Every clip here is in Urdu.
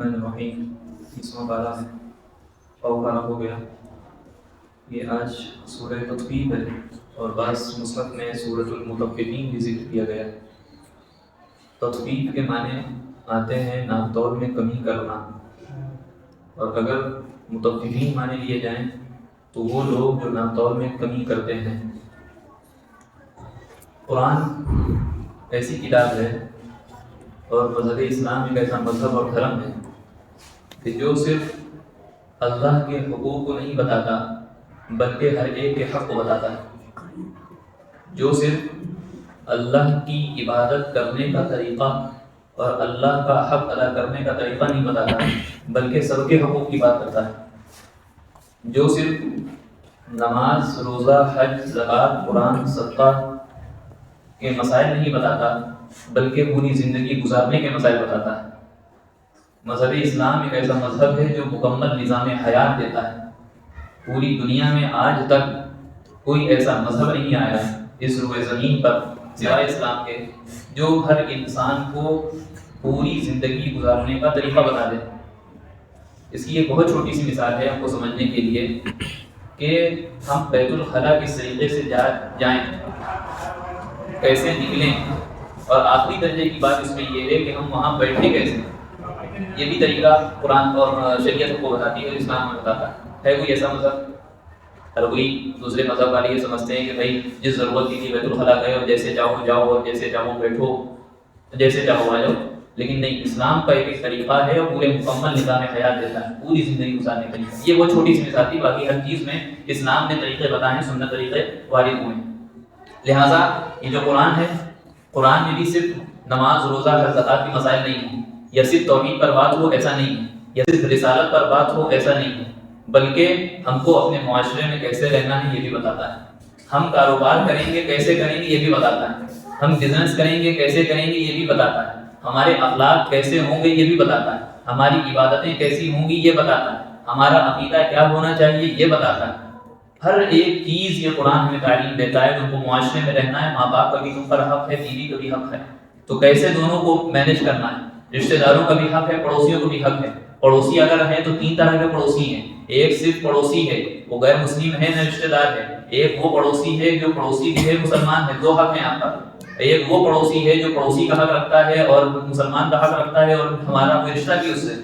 الرحمن الرحیم 20واں پارہ ہے اور پارہ ہو گیا. یہ آج سورہ تطفیف ہے اور بعض مصحف میں سورۃ المطففین بھی ذکر کیا گیا. تطفیف کے معنی آتے ہیں ناپتول میں کمی کرنا، اور اگر مطففین معنی لیے جائیں تو وہ لوگ جو ناپتول میں کمی کرتے ہیں. قرآن ایسی کتاب ہے اور مذہب اسلام ایک ایسا مذہب اور دھرم ہے کہ جو صرف اللہ کے حقوق کو نہیں بتاتا بلکہ ہر ایک کے حق کو بتاتا ہے. جو صرف اللہ کی عبادت کرنے کا طریقہ اور اللہ کا حق ادا کرنے کا طریقہ نہیں بتاتا بلکہ سب کے حقوق کی بات کرتا ہے. جو صرف نماز، روزہ، حج، زکوٰۃ، قرآن، صدقہ کے مسائل نہیں بتاتا بلکہ پوری زندگی گزارنے کے مسائل بتاتا ہے. مذہب اسلام ایک ایسا مذہب ہے جو مکمل نظام حیات دیتا ہے. پوری دنیا میں آج تک کوئی ایسا مذہب نہیں آیا اس روئے زمین پر سوائے اسلام کے جو ہر انسان کو پوری زندگی گزارنے کا طریقہ بتا دے. اس کی ایک بہت چھوٹی سی مثال ہے آپ کو سمجھنے کے لیے کہ ہم بیت الخلاء کس طریقے سے جائیں، کیسے نکلیں، اور آخری درجے کی بات اس میں یہ ہے کہ ہم وہاں بیٹھیں کیسے. یہ بھی طریقہ قرآن اور شریعت کو بتاتی ہے، اسلام میں بتاتا ہے. کوئی ایسا مذہب؟ ہر کوئی دوسرے مذہب والے یہ سمجھتے ہیں کہ بھائی جس ضرورت کی تھی بیت الخلاء گئے اور جیسے چاہو جاؤ اور جیسے چاہو بیٹھو، جیسے چاہو آ جاؤ. لیکن نہیں، اسلام کا ایک طریقہ ہے اور پورے مکمل نظام حیات دیتا ہے پوری زندگی گزارنے کے لیے. یہ وہ چھوٹی سی مثال تھی، باقی ہر چیز میں اسلام نے طریقے بتائے ہیں، سنت طریقے وارد ہوئے ہیں. لہٰذا یہ جو قرآن ہے، قرآن میں بھی صرف نماز، روزہ، حج، زکوٰۃ کے مسائل نہیں ہیں، یا صرف توحید پر بات ہو ایسا نہیں ہے، یا صرف رسالت پر بات ہو ایسا نہیں ہے، بلکہ ہم کو اپنے معاشرے میں کیسے رہنا ہے یہ بھی بتاتا ہے. ہم کاروبار کریں گے کیسے کریں گے یہ بھی بتاتا ہے. ہم بزنس کریں گے کیسے کریں گے یہ بھی بتاتا ہے. ہمارے اخلاق کیسے ہوں گے یہ بھی بتاتا ہے. ہماری عبادتیں کیسی ہوں گی یہ بتاتا ہے. ہمارا عقیدہ کیا ہونا چاہیے یہ بتاتا ہے. ہر ایک چیز یہ قرآن ہمیں تعلیم دیتا ہے. تم کو معاشرے میں رہنا ہے، ماں باپ کا بھی تم پر حق ہے، بیوی کا بھی حق ہے، تو کیسے دونوں کو مینج کرنا ہے. رشتہ داروں کا بھی حق ہے، پڑوسیوں کو بھی حق ہے. پڑوسی اگر ہے تو 3 طرح کے پڑوسی ہیں. ایک صرف پڑوسی ہے، وہ غیر مسلم ہے، نہ رشتہ دار ہے. ایک وہ پڑوسی ہے جو پڑوسی بھی ہے، مسلمان ہے. 2 حق ہیں آپ کا. ایک وہ پڑوسی ہے جو پڑوسی کا حق رکھتا ہے اور مسلمان کا حق رکھتا ہے اور ہمارا کوئی رشتہ بھی اس سے.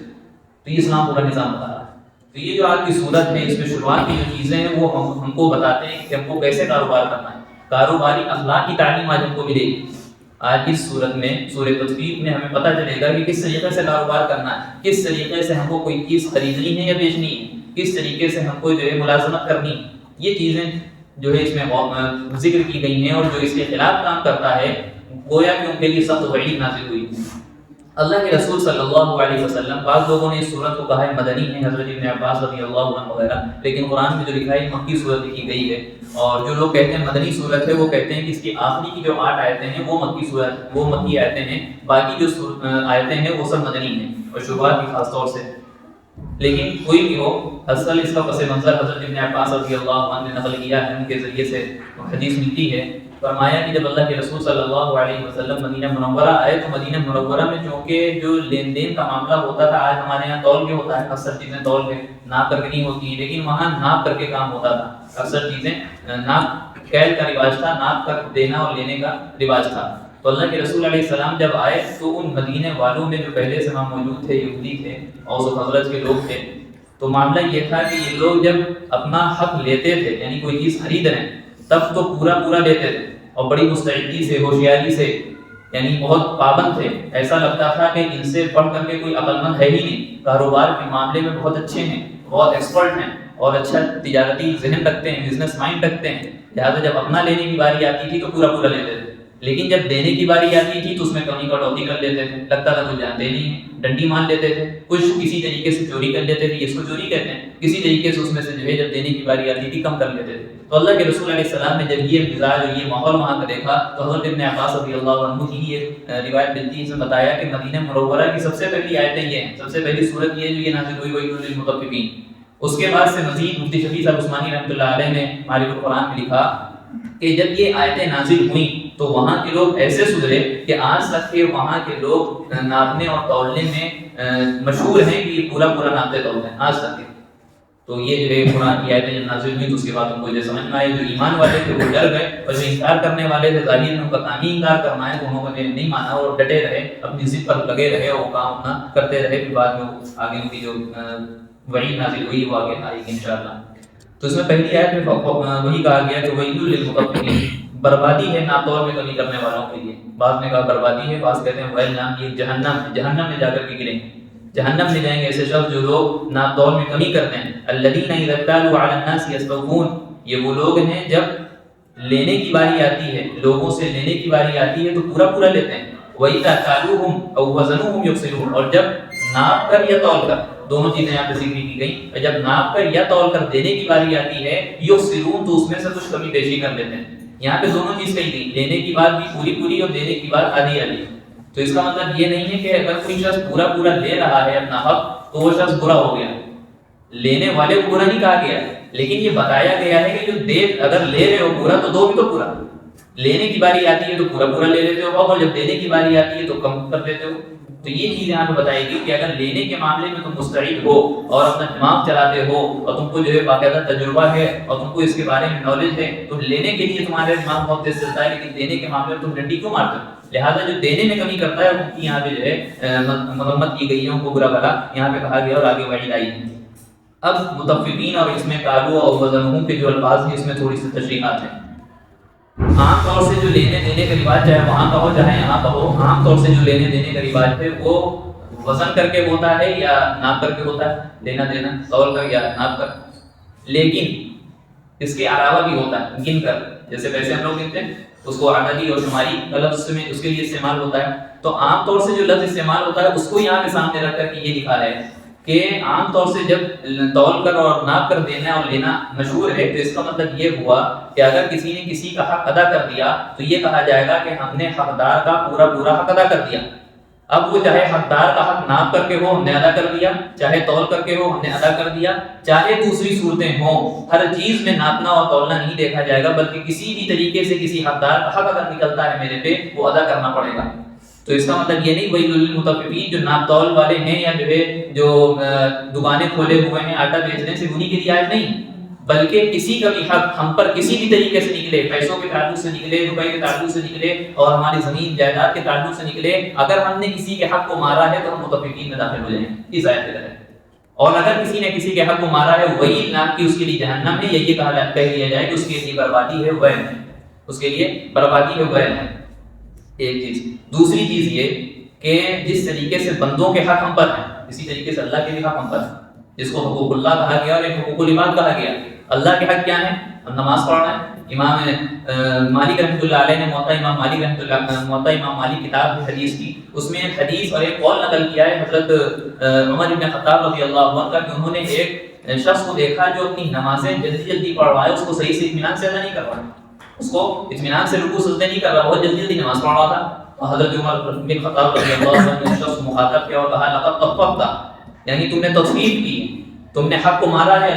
تو یہ اسلام پورا نظام بتا رہا ہے. تو یہ جو آج کی صورت ہے اس میں شروعات کی جو چیزیں ہیں وہ ہم کو بتاتے ہیں کہ ہم کو کیسے کاروبار کرنا ہے. کاروباری اخلاق کی تعلیم آج ہم کو ملے گی. آج اس صورت میں سورہ تطفیف میں ہمیں پتہ چلے گا کہ کس طریقے سے کاروبار کرنا ہے، کس طریقے سے ہم کو کوئی چیز خریدنی ہے یا بیچنی ہے، کس طریقے سے ہم کو جو ہے ملازمت کرنی ہے. یہ چیزیں جو ہے اس میں ذکر کی گئی ہیں، اور جو اس کے خلاف کام کرتا ہے گویا کہ ان کے لیے سخت وعید نازل ہوئی. اللہ کے رسول صلی اللہ علیہ وسلم، بعض لوگوں نے اس صورت کو کہا ہے مدنی ہے، حضرت ابن عباس رضی اللہ عنہ وغیرہ، لیکن قرآن میں جو لکھا ہے مکی صورت لکھی گئی ہے. اور جو لوگ کہتے ہیں مدنی صورت ہے وہ کہتے ہیں کہ اس کی آخری کی جو 8 آیتیں ہیں وہ مکی آیتیں ہیں، باقی جو آیتیں ہیں وہ سب مدنی ہیں اور شروعات کی خاص طور سے. لیکن کوئی بھی ہو، اصل اس کا پس منظر حضرت ابن عباس رضی اللہ عنہ نے نقل کیا ہے، ان کے ذریعے سے حدیث ملتی ہے. فرمایا کہ جب اللہ کے رسول صلی اللہ علیہ وسلم مدینہ منورہ آئے تو مدینہ منورہ میں چونکہ جو لین دین کا معاملہ ہوتا تھا، آج ہمارے یہاں تول کے ہوتا ہے، اکثر چیزیں تول کے ناپ کر کے نہیں ہوتی، لیکن وہاں ناپ کر کے کام ہوتا تھا. اکثر چیزیں ناپ کیل کا رواج تھا، ناپ کر دینا اور لینے کا رواج تھا. تو اللہ کے رسول علیہ السلام جب آئے تو ان مدینے والوں میں جو پہلے سے وہاں موجود تھے، یہودی تھے، اوس و خزرج کے لوگ تھے، تو معاملہ یہ تھا کہ یہ لوگ جب اپنا حق لیتے تھے، یعنی کوئی چیز خرید رہے ہیں، تب تو پورا لیتے تھے اور بڑی مستعدی سے، ہوشیاری سے، یعنی بہت پابند تھے. ایسا لگتا تھا کہ ان سے پڑھ کر کے کوئی عقل مند ہے ہی نہیں. کاروبار کے معاملے میں بہت اچھے ہیں، بہت ایکسپرٹ ہیں اور اچھا تجارتی ذہن رکھتے ہیں، بزنس مائنڈ رکھتے ہیں. لہٰذا جب اپنا لینے کی باری آتی تھی تو پورا لیتے تھے، لیکن جب دینے کی باری آتی تھی تو اس میں کمی کٹوتی کر لیتے تھے. لگتا تھا کچھ جانتے نہیں ہیں، ڈنڈی مان لیتے تھے، کچھ کسی طریقے سے چوری کر لیتے تھے، اس کو چوری کہتے ہیں، کسی طریقے سے اس میں سے جو ہے جب دینے کی باری آتی تھی کم کر لیتے تھے. تو اللہ کے رسول علیہ السلام نے جب یہ مزاج اور یہ ماحول وہاں کا دیکھا تو حضرت ابن عباس رضی اللہ عنہ کی ایک روایت ملتی ہے، اس میں بتایا کہ مدینہ منورہ کی سب سے پہلی آیتیں یہ ہیں، سب سے پہلی سورت یہ ہے جو یہ نازل ہوئی ویل للمطففین. اس کے بعد سے مزید مفتی شفیع صاحب عثمانی رحمۃ اللہ علیہ نے معرف القرآن میں لکھا کہ جب یہ آیتیں نازل ہوئیں تو وہاں کے لوگ ایسے سدھرے کہ آج تک کے وہاں کے لوگ ناپنے اور تولنے میں مشہور ہیں کہ یہ پورا پورا ناپتے تولتے ہیں آج تک کے. تو یہ جو ہے قرآن کی آیتیں نازل ہوئی تو اس کے بعد ان کو یہ سمجھ میں آئی. جو ایمان والے تھے وہ ڈر گئے اور جو انکار کرنے والے تھے ظاہر میں ان کا کام ہی انکار کرنا ہے تو انہوں نے نہیں مانا اور ڈٹے رہے اپنی ضد پر لگے رہے اور وہ کام اپنا کرتے رہے. پھر بعد میں آگے ان کی جو وحی نازل ہوئی وہ آگے آئے گی انشاءاللہ. تو اس میں پہلی آیت میں وہی کہا گیا کہ ویل للمطففین، بربادی ہے ناپتول میں کمی کرنے والوں کے لیے. بعض نے کہا بربادی ہے، بعض کہتے ہیں ویل نام کی جہنم میں جا کر کے گریں گے. جہنم میں جائیں گے ایسے شخص جو لوگ ناپتول میں کمی کرتے ہیں. الذین اذا اکتالوا علی الناس یستوفون، یہ وہ لوگ ہیں جب لینے کی باری آتی ہے، لوگوں سے لینے کی باری آتی ہے تو پورا پورا لیتے ہیں. وَإِذَا كَالُوهُمْ أَوْ وَزَنُوهُمْ يُخْسِرُونَ، اور جب ناپ کر یا تول کر، دونوں چیزیں یہاں پہ ذکر کی گئی، اور جب ناپ کر یا تول کر دینے کی باری آتی ہے یخسرون تو اس میں سے کچھ کمی بیشی کر لیتے ہیں. یہاں پہ دونوں چیز کہی گئی، لینے کی بات بھی پوری پوری اور دینے کی بات آدھی آدھی. تو اس کا مطلب یہ نہیں ہے کہ اگر کوئی شخص پورا پورا لے رہا ہے اپنا حق تو وہ شخص برا ہو گیا. لینے والے کو برا نہیں کہا گیا، لیکن یہ بتایا گیا ہے کہ جو دے اگر لے رہے ہو پورا تو دو بھی تو پورا. لینے کی باری آتی ہے تو پورا پورا لے لیتے ہو اور جب دینے کی باری آتی ہے تو کم کر لیتے ہو. تو یہ چیز یہاں پہ بتائی گئی کہ اگر لینے کے معاملے میں تم مستعد ہو اور اپنا دماغ چلاتے ہو اور تم کو جو ہے باقاعدہ تجربہ ہے اور تم کو اس کے بارے میں نالج ہے تو لینے کے لیے تمہارے دماغ بہت تیز چلتا ہے، لیکن دینے کے معاملے میں تم ڈنڈی کیوں مارتے ہو؟ لہٰذا جو دینے میں کمی کرتا ہے ان کی یہاں پہ جو ہے مذمت کی گئی ہے، ان کو برا بھلا یہاں پہ کہا گیا اور آگے وعید آئی ہے. اب مطففین اور اس میں کالو اور وزنہم کے جو الفاظ ہیں اس میں تھوڑی سی تشریحات ہیں. عام طور سے جو لینے دینے کا رواج چاہے وہاں کا ہو چاہے یہاں کا ہو، عام طور سے جو لینے دینے کا رواج ہے وہ وزن کر کے ہوتا ہے یا ناپ کر کے ہوتا ہے، لینا دینا تول کر یا ناپ کر. لیکن اس کے علاوہ بھی ہوتا ہے گن کر، جیسے پیسے ہم لوگ گنتے ہیں اس کو عددی اور شماری لفظ میں اس کے لیے استعمال ہوتا ہے. تو عام طور سے جو لفظ استعمال ہوتا ہے اس کو یہاں کے سامنے رکھ کر کے یہ لکھا ہے کہ عام طور سے جب تول کر اور ناپ کر دینا اور لینا مشہور ہے تو اس کا مطلب یہ ہوا کہ اگر کسی نے کسی کا حق ادا کر دیا تو یہ کہا جائے گا کہ ہم نے حقدار کا پورا پورا حق ادا کر دیا. اب وہ چاہے حقدار کا حق ناپ کر کے ہو ہم نے ادا کر دیا، چاہے تول کر کے ہو ہم نے ادا کر دیا، چاہے دوسری صورتیں ہوں. ہر چیز میں ناپنا اور تولنا نہیں دیکھا جائے گا بلکہ کسی بھی طریقے سے کسی حقدار کا حق اگر نکلتا ہے میرے پہ وہ ادا کرنا پڑے گا. تو اس کا مطلب یہ نہیں ویل للمطففین جو ناپ تول والے ہیں یا جو ہے جو دکانیں کھولے ہوئے ہیں آٹا بیچنے سے انہیں کی رعایت نہیں، بلکہ کسی کا بھی حق ہم پر کسی بھی طریقے سے نکلے، پیسوں کے تعلق سے نکلے، روپے کے تعلق سے نکلے اور ہماری زمین جائیداد کے تعلق سے نکلے، اگر ہم نے کسی کے حق کو مارا ہے تو ہم مطففین میں داخل ہو جائیں اس آیت کے تحت. اور اگر کسی نے کسی کے حق کو مارا ہے وہی نام کی اس کے لیے جہنم ہے، یہ کہہ دیا جائے کہ اس کے لیے بربادی ہے ویل ہے، اس کے لیے بربادی ہے ویل ہے. ایک چیز. دوسری چیز یہ کہ جس طریقے سے بندوں کے حق ہم پر ہیں اسی طریقے سے اللہ کے بھی حق ہم پر ہیں، جس کو حقوق اللہ کہا گیا اور ایک حقوق العباد کہا گیا. اللہ کے حق کیا ہیں؟ ہم نماز پڑھنا ہے. امام مالک رحمۃ اللہ علیہ نے موطا امام مالک کتاب ہے حدیث کی، اس میں ایک حدیث اور ایک قول نقل کیا ہے حضرت عمر بن خطاب رضی اللہ عنہ کا کہ انہوں نے ایک شخص کو دیکھا جو اپنی نمازیں جلدی جلدی پڑھ رہا ہے، اس کو صحیح سے اطمینان سے ادا نہیں کر رہا، اس کو اطمینان سے رکوع سجدے نہیں کر رہا، بہت جلدی جلدی نماز پڑھ رہا تھا. اور حضرت عمر بن خطاب رضی اللہ عنہ نے شخص کو مخاطب کیا اور کہا لقد طففت، یعنی تم نے تطفیف کی، تم نے حق کو مارا ہے،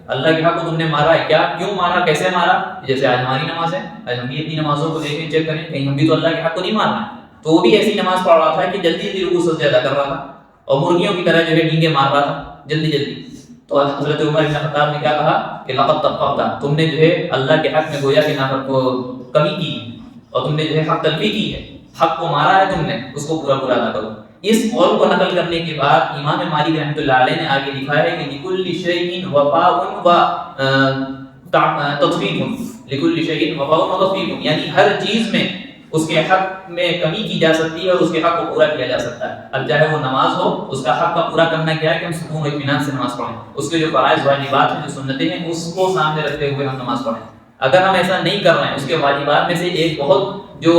اللہ کے حق کو تم نے مارا ہے. کیا کیوں مارا، کیسے مارا؟ جیسے آج ہماری نماز ہے، آج ہم بھی اپنی نمازوں کو دیکھیں چیک کریں کہیں ہم بھی تو اللہ کے حق کو نہیں مار رہے ہیں. تو وہ بھی ایسی نماز پڑھ رہا تھا کہ جلدی جلدی رکوع سجدے ادا کر رہا تھا اور مرغیوں کی طرح جو ہے ڈینگے مار رہا تھا جلدی جلدی. تو حضرت عمر بن خطاب نے کیا کہا کہ لقد طففت، تم نے جو ہے اللہ کے حق میں گویا کہ کمی کی اور تم نے جو ہے حق تلفی کی ہے، حق کو مارا ہے تم نے، اس کو پورا پورا ادا کرو. اس قول کو نقل کرنے کے بعد امام مالک رحمۃ اللہ علیہ نے آگے لکھا ہے کہ لکل شیء وفاء و تطفیف، لکل شیء وفاء و تطفیف، یعنی ہر چیز میں اس کے حق میں کمی کی جا سکتی ہے اور اس کے حق کو پورا کیا جا سکتا ہے. اب چاہے وہ نماز ہو، اس کا حق کا پورا کرنا کیا ہے کہ ہم سکون و اطمینان سے نماز پڑھیں، اس کے جو فرائض واجبات ہیں جو سنتیں ہیں اس کو سامنے رکھتے ہوئے ہم نماز پڑھیں. اگر ہم ایسا نہیں کر رہے ہیں، اس کے واجبات میں سے ایک بہت جو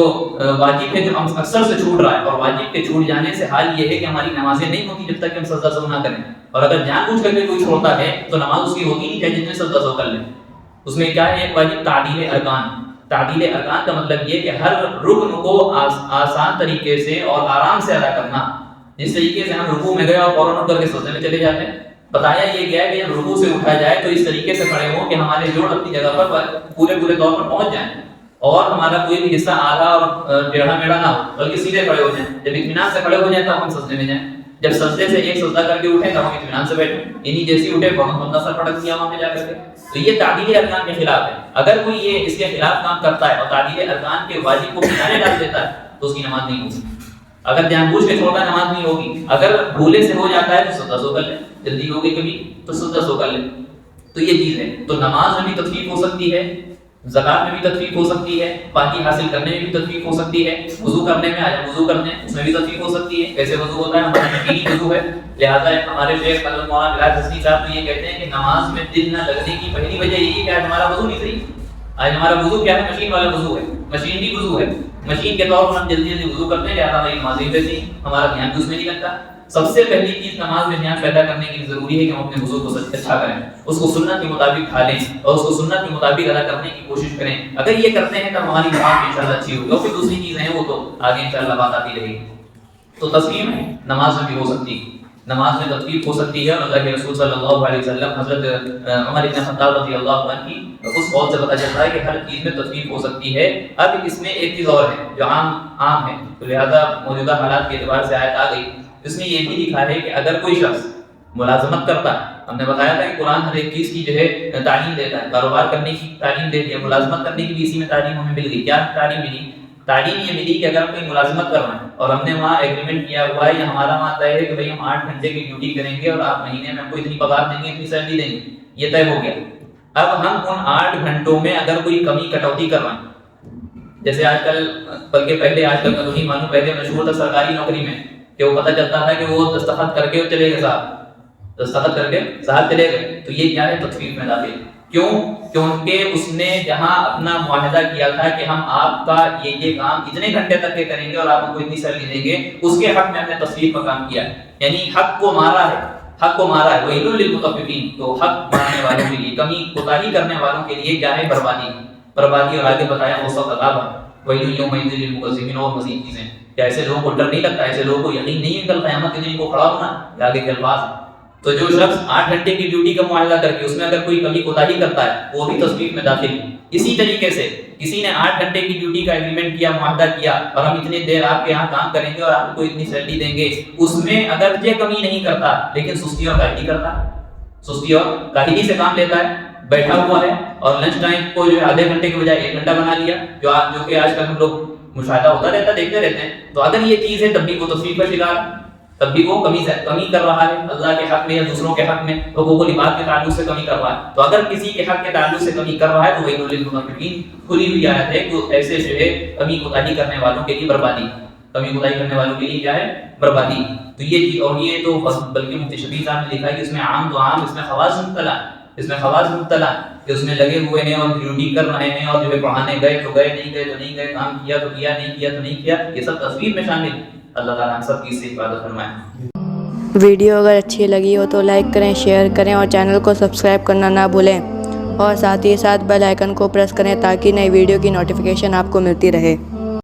واجب ہے جو ہم اکثر سے چھوٹ رہا ہے، اور واجب کے چھوٹ جانے سے حال یہ ہے کہ ہماری نمازیں نہیں ہوتی جب تک کہ ہم سجدہ سہو نہ کریں. اور اگر جان بوجھ کر کے کوئی چھوڑتا ہے تو نماز اس کی ہوتی نہیں، چاہے جتنے سجدہ سہو کر لیں. اس میں کیا ہے ایک واجب تعدیل ارکان. تعدیل ارکان کا مطلب یہ کہ ہر رکن کو آسان طریقے سے اور آرام سے ادا کرنا. جس طریقے سے ہم رکوع میں گئے اور فوراً اٹھ کر کے سجدے میں چلے جاتے ہیں، بتایا یہ گیا ہے کہ جب رکوع سے اٹھا جائے تو اس طریقے سے کھڑے ہوں کہ ہمارے جوڑ اپنی جگہ پر پورے طور پر پہنچ جائیں اور ہمارا کوئی بھی حصہ آدھا اور ٹیڑھا میڑھا نہ ہو، بلکہ سیدھے کھڑے ہو جائیں. جب اطمینان سے کھڑے ہو جائیں تو ہم سجدے میں جائیں. جب سجدے سے ایک سجدہ کر کے اٹھے تو ہم اطمینان سے بیٹھیں، یعنی جیسے اٹھے فوراً اپنا سر پٹک دیا وہاں پہ جا کر کے. تو یہ تعدیل ارکان کے خلاف ہے. اگر کوئی یہ اس کے خلاف کام کرتا ہے اور تعدیل ارکان کے واجب کو کنارے ڈال دیتا ہے تو اس کی نماز نہیں ہوگی. اگر جان بوجھ کے چھوڑتا نماز نہیں ہوگی. اگر بھولے سے ہو جاتا ہے تو سجدہ سو کر لے، جلدی ہو گئی کبھی تو سجدہ سو کر لے. تو یہ چیز ہے. تو نماز میں بھی تخفیف ہو سکتی ہے، زکات میں بھی تخفیف ہو سکتی ہے، پاکی حاصل کرنے میں بھی تخفیف ہو سکتی ہے، وضو کرنے میں آج وضو کرنے اس میں بھی تخفیف ہو سکتی ہے. کیسے وضو ہوتا ہے؟ ہمارا یقینی وضو ہے. لہٰذا ہمارے شیخ حضرت مولانا بلال حسنی صاحب تو یہ کہتے ہیں کہ نماز میں دل نہ لگنے کی پہلی وجہ یہی ہے کہ آج ہمارا وضو نہیں صحیح. آج ہمارا وضو کیا ہے؟ مشین والا وضو ہے، مشینری وضو ہے. مشین کے طور پر ہم جلدی جلدی وضو کرتے ہیں، لہٰذا ہماری نماز نہیں رہتی، ہمارا دھیان بھی اس میں نہیں لگتا. سب سے پہلی چیز نماز میں دھیان پیدا کرنے کے لیے ضروری ہے کہ ہم اپنے وضو کو اچھا کریں، اس کو سنت کے مطابق ڈھالیں اور اس کو سنت کے مطابق ادا کرنے کی کوشش کریں. اگر یہ کرتے ہیں تو ہماری نماز انشاءاللہ اچھی ہوگی. اور پھر دوسری چیزیں ہیں وہ تو آگے انشاءاللہ بات آتی رہے گی. تو تسلیم نماز میں بھی ہو سکتی ہے، نماز میں تخفیف ہو سکتی ہے. اور اللہ کے رسول صلی اللہ علیہ وسلم حضرت عمر بن خطاب رضی اللہ عنہ کی اس قول سے پتہ چلتا ہے کہ ہر چیز میں تخفیف ہو سکتی ہے. اب اس میں ایک چیز اور ہے جو عام ہے، تو لہذا موجودہ حالات کے اعتبار سے آیت آ گئی. اس میں یہ بھی لکھا ہے کہ اگر کوئی شخص ملازمت کرتا ہے، ہم نے بتایا تھا کہ قرآن ہر ایک چیز کی جو ہے تعلیم دیتا ہے، کاروبار کرنے کی تعلیم دیتی ہے، ملازمت کرنے کی بھی اسی میں تعلیم ہمیں مل گئی. کیا تعلیم ملی؟ تعلیم یہ ملی کہ اگر کوئی ملازمت کر رہا ہے اور ہم نے وہاں ایگریمنٹ کیا ہوا ہے یا ہمارا وہاں طے ہے کہ بھائی ہم 8 گھنٹے کی ڈیوٹی کریں گے اور آپ مہینے میں ہم کو اتنی پگار دیں گے، اتنی سیلری دیں گے، یہ طے ہو گیا. اب ہم ان 8 گھنٹوں میں اگر کوئی کمی کٹوتی کر رہے ہیں، جیسے آج کل، بلکہ پہلے آج کل کا نہیں معلوم، پہلے مشہور تھا سرکاری نوکری میں کہ وہ پتہ چلتا تھا کہ وہ دستخط کر کے چلے گئے صاحب، دستخط کر کے صاحب چلے گئے. تو یہ کیا ہے؟ تخفیف میں داخل. کیوں؟ کیونکہ اس نے جہاں اپنا معاہدہ کیا تھا کہ ہم آپ کا یہ کام اتنے گھنٹے تک کے کریں گے اور آپ کو اتنی سیلری دیں گے، اس کے حق میں ہم نے تخفیف کا کام کیا ہے. یعنی حق کو مارا ہے، حق کو مارا ہے. وَيْلٌ لِّلْمُطَفِّفِينَ. تو حق مارنے والوں کے لیے، کمی کوتاہی کرنے والوں کے لیے کیا ہے؟ بربادی. اور آگے بتایا وہ سب عذاب ہے. وَيْلٌ يَوْمَئِذٍ لِّلْمُكَذِّبِينَ. اور مزید چیزیں. کیا ایسے لوگوں کو ڈر نہیں لگتا؟ ایسے لوگوں کو یقین نہیں ہے کل قیامت کے دن کو کھڑا ہونا؟ یہ آگے کے الفاظ ہیں. تو جو شخص 8 گھنٹے کی ڈیوٹی کا معاہدہ کر کے اس میں اگر کوئی کمی کوتاہی کرتا ہے وہ بھی تخفیف میں داخل ہے. اسی طریقے سے کسی نے 8 گھنٹے کی ڈیوٹی کا ایگریمنٹ کیا، معاہدہ کیا، اور ہم اتنی دیر آپ کے یہاں کام کریں گے اور آپ کو اتنی سیلری دیں گے، اس میں اگر یہ کمی نہیں کرتا لیکن سستی اور کاہلی کرتا، سستی اور کاہلی سے کام لیتا ہے، بیٹھا ہوا ہے اور لنچ ٹائم کو جو ہے آدھے گھنٹے کے بجائے 1 گھنٹہ بنا لیا، جو کہ آج کل ہم لوگ مشاہدہ ہوتا رہتا ہے، دیکھتے رہتے ہیں. تو اگر یہ چیز ہے تب بھی وہ تخفیف کا شکار، تب بھی وہ کمی کر رہا ہے اللہ کے حق میں یا دوسروں کے حق میں، حقوق و لباس کے تعلق سے کمی کر رہا ہے. تو اگر کسی کے حق کے تعلق سے کمی کر رہا ہے تو وَيْلٌ لِّلْمُطَفِّفِينَ کھلی ہوئی آیت ہے کہ ایسے جو ہے کمی کوتاہی کرنے والوں کے لیے بربادی، کمی کوتاہی کرنے والوں کے لیے کیا ہے؟ بربادی. تو یہ چیز، اور یہ تو بلکہ مفتی شفیع صاحب نے لکھا ہے کہ اس میں عام تو عام، اس میں خواص مبتلا، اس میں خواص مبتلا کہ اس میں لگے ہوئے ہیں اور ڈیوٹی کر رہے ہیں اور جو ہے پڑھانے گئے تو گئے، نہیں گئے تو نہیں گئے، کام کیا تو کیا، نہیں کیا تو نہیں کیا، یہ سب تصویر میں شامل. اللہ تعالیٰ ہم سب کی اس سے حفاظت فرمائے. ویڈیو اگر اچھی لگی ہو تو لائک کریں، شیئر کریں اور چینل کو سبسکرائب کرنا نہ بھولیں، اور ساتھ ہی ساتھ بیل آئیکن کو پریس کریں تاکہ نئی ویڈیو کی نوٹیفیکیشن آپ کو ملتی رہے.